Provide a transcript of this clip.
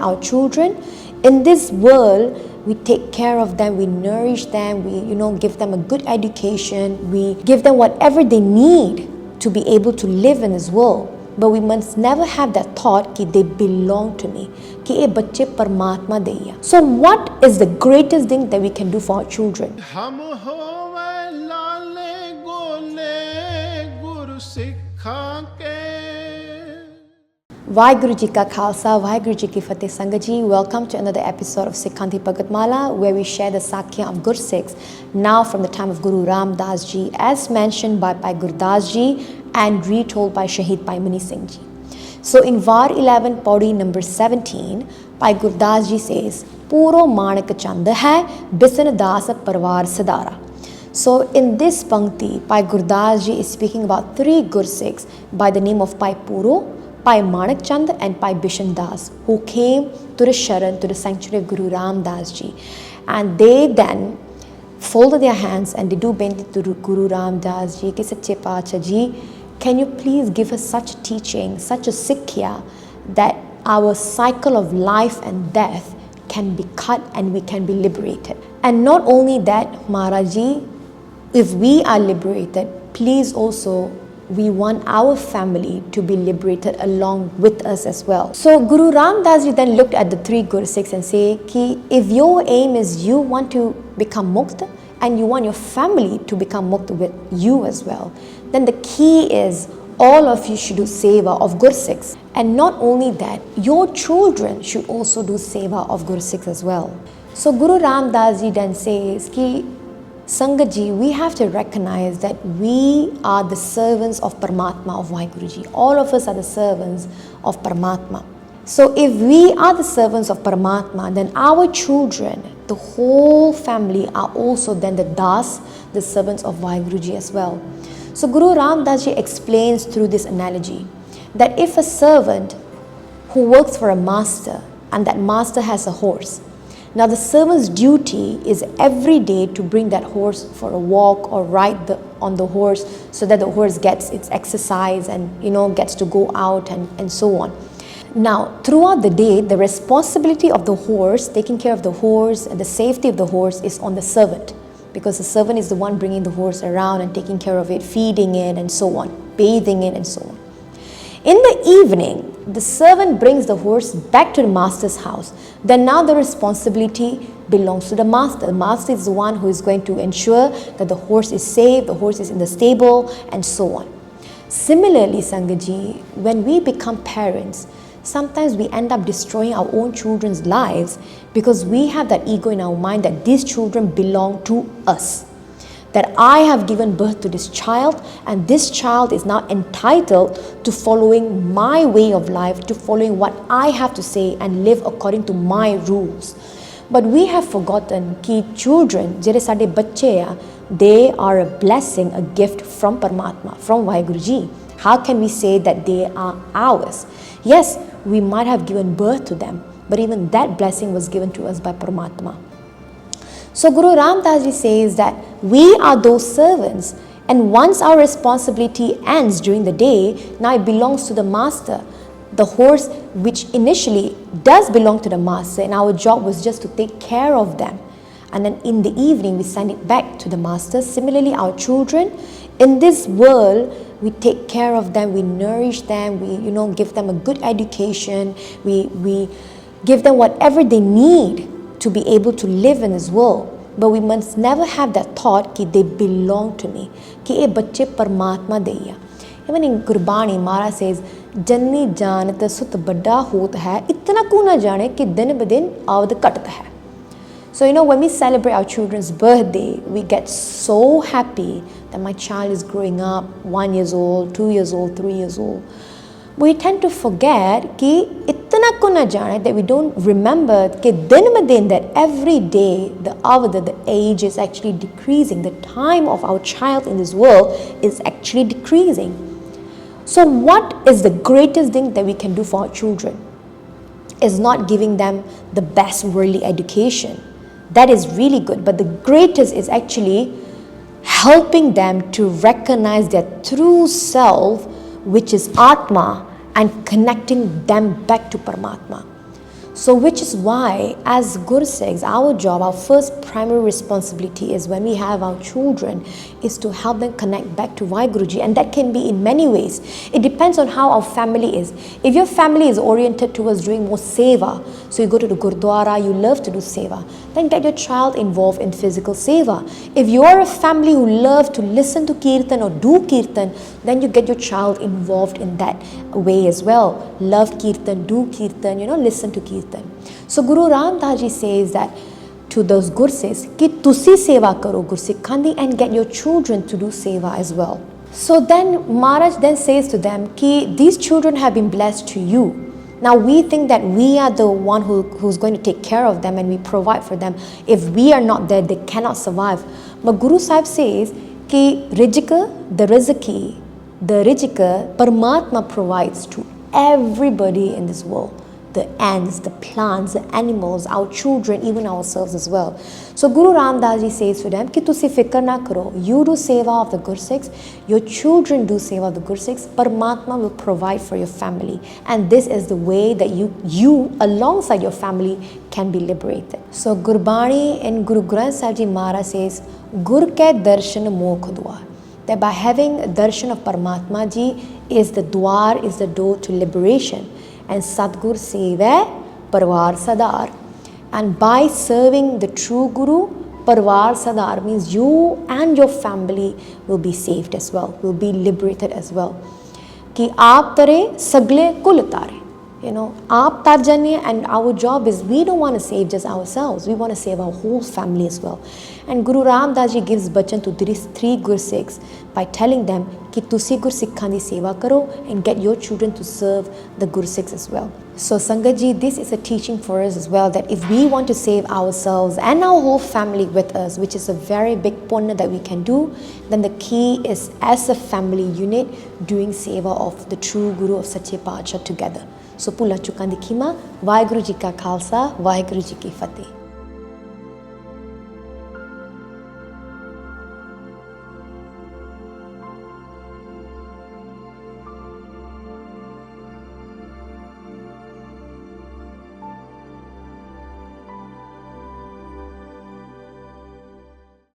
our children. In this world, we take care of them, we nourish them, we give them a good education, we give them whatever they need to be able to live in this world. But we must never have that thought that they belong to me, कि ये बच्चे परमात्मा दे या. So what is the greatest thing that we can do for our children? हम होवे लाले गोले गुरसिखां के. WhyGuru Ji Ka Khalsa, WhyGuru Ji Ki Fateh Sangat Ji. Welcome to another episode of Sikha Di Bhagat Mala, where we share the Sakya of Gursikhs, now from the time of Guru Ram Das Ji, as mentioned by Bhai Gurdas Ji and retold by Shahid Bhai Mani Singh Ji. So in Var 11, Pauri number 17, Bhai Gurdas Ji says, Puro Manak Chand hai, Bisan Das Parvar Sadara. So in this Pankti, Bhai Gurdas Ji is speaking about three Gursikhs by the name of Bhai Puro, Bhai Manak Chand and Bhai Bishan Das, who came to the Sharan, to the sanctuary of Guru Ram Das Ji. And they then folded their hands and they do bend to Guru Ram Das Ji, Ki Sache Parchar Ji, can you please give us such a teaching, such a Sikhya, that our cycle of life and death can be cut and we can be liberated. And not only that, Maharaji, if we are liberated, please also we want our family to be liberated along with us as well. So Guru Ram Das Ji then looked at the three Gursikhs and say, Ki if your aim is you want to become Mukt and you want your family to become Mukt with you as well, then the key is all of you should do seva of Gursikhs. And not only that, your children should also do seva of Gursikhs as well. So Guru Ram Das Ji then says, Ki Sangat Ji, we have to recognize that we are the servants of Paramatma, of WhyGuru Ji. All of us are the servants of Paramatma. So if we are the servants of Paramatma, then our children, the whole family, are also then the Das, the servants of WhyGuru Ji as well. So Guru Ram Das Ji explains through this analogy that if a servant who works for a master and that master has a horse, now the servant's duty is every day to bring that horse for a walk or ride on the horse so that the horse gets its exercise and gets to go out and so on. Now throughout the day, the responsibility of the horse, taking care of the horse and the safety of the horse is on the servant, because the servant is the one bringing the horse around and taking care of it, feeding it and so on, bathing it and so on. In the evening, the servant brings the horse back to the master's house. Then now the responsibility belongs to the master. The master is the one who is going to ensure that the horse is safe, the horse is in the stable and so on. Similarly, Sangat Ji, when we become parents, sometimes we end up destroying our own children's lives because we have that ego in our mind that these children belong to us. That I have given birth to this child and this child is now entitled to following my way of life, to following what I have to say and live according to my rules. But we have forgotten that children, jehde sade bacche they are a blessing, a gift from Paramatma, from WhyGuru Ji. How can we say that they are ours? Yes, we might have given birth to them, but even that blessing was given to us by Paramatma. So Guru Ram Das Ji says that we are those servants, and once our responsibility ends during the day, now it belongs to the master. The horse, which initially does belong to the master, and our job was just to take care of them. And then in the evening, we send it back to the master. Similarly, our children, in this world, we take care of them, we nourish them, we give them a good education, we give them whatever they need to be able to live in this world. But we must never have that thought that they belong to me, कि ये बच्चे परमात्मा दे या. Even in Gurbani, Mara says, Janni janat sut badda hot hai, itna ko na jane कि दिन ब दिन आवद कटता है. So when we celebrate our children's birthday, we get so happy that my child is growing up, 1 year old, 2 years old, 3 years old. We tend to forget कि इतना को ना जाने, that we don't remember कि दिन ब दिन that every day the avada, the age is actually decreasing. The time of our child in this world is actually decreasing. So what is the greatest thing that we can do for our children? Is not giving them the best worldly education. That is really good, but the greatest is actually helping them to recognize their true self, which is Atma, and connecting them back to Paramatma. So which is why as Gursikhs, our job, our first primary responsibility is when we have our children is to help them connect back to WhyGuruji, and that can be in many ways. It depends on how our family is. If your family is oriented towards doing more seva, so you go to the Gurdwara, you love to do seva, then get your child involved in physical seva. If you're a family who love to listen to Kirtan or do Kirtan, then you get your child involved in that way as well. Love Kirtan, do Kirtan, listen to Kirtan. So Guru Ram Das Ji says that to those Gursikhs, ki tusi seva karo Gursikhandi, and get your children to do seva as well. So then Maharaj then says to them ki these children have been blessed to you. Now we think that we are the one who's going to take care of them and we provide for them. If we are not there, they cannot survive. But Guru Sahib says ki rizqa, the rizqa Paramatma provides to everybody in this world. The ants, the plants, the animals, our children, even ourselves as well. So Guru Ram Das Ji says to them ki tusi fikr na karo. You do seva of the Gursikhs, your children do seva of the Gursikhs, Paramatma will provide for your family. And this is the way that you alongside your family can be liberated. So Gurbani in Guru Granth Sahib Ji Maharaj says, Gur ke darshan mokh dwar. That by having darshan of Paramatma Ji is the dwar, is the door to liberation. And Sadgur Seva Parvar Sadar. And by serving the true Guru, Parvar Sadar means you and your family will be saved as well, will be liberated as well. Ki aap tare sagle kul tare. Aap tar janiye, and our job is we don't want to save just ourselves, we want to save our whole family as well. And Guru Ram Das Ji gives bachan to these three Gursikhs by telling them ki tusi Gursikhandi seva karo and get your children to serve the Gursikhs as well. So Sangat Ji, this is a teaching for us as well, that if we want to save ourselves and our whole family with us, which is a very big punya that we can do, then the key is as a family unit doing seva of the true Guru of Sache Parchar together. So Pula Chukandi Khima, WhyGuru Ji Ka Khalsa, WhyGuru Ji Ki Fateh.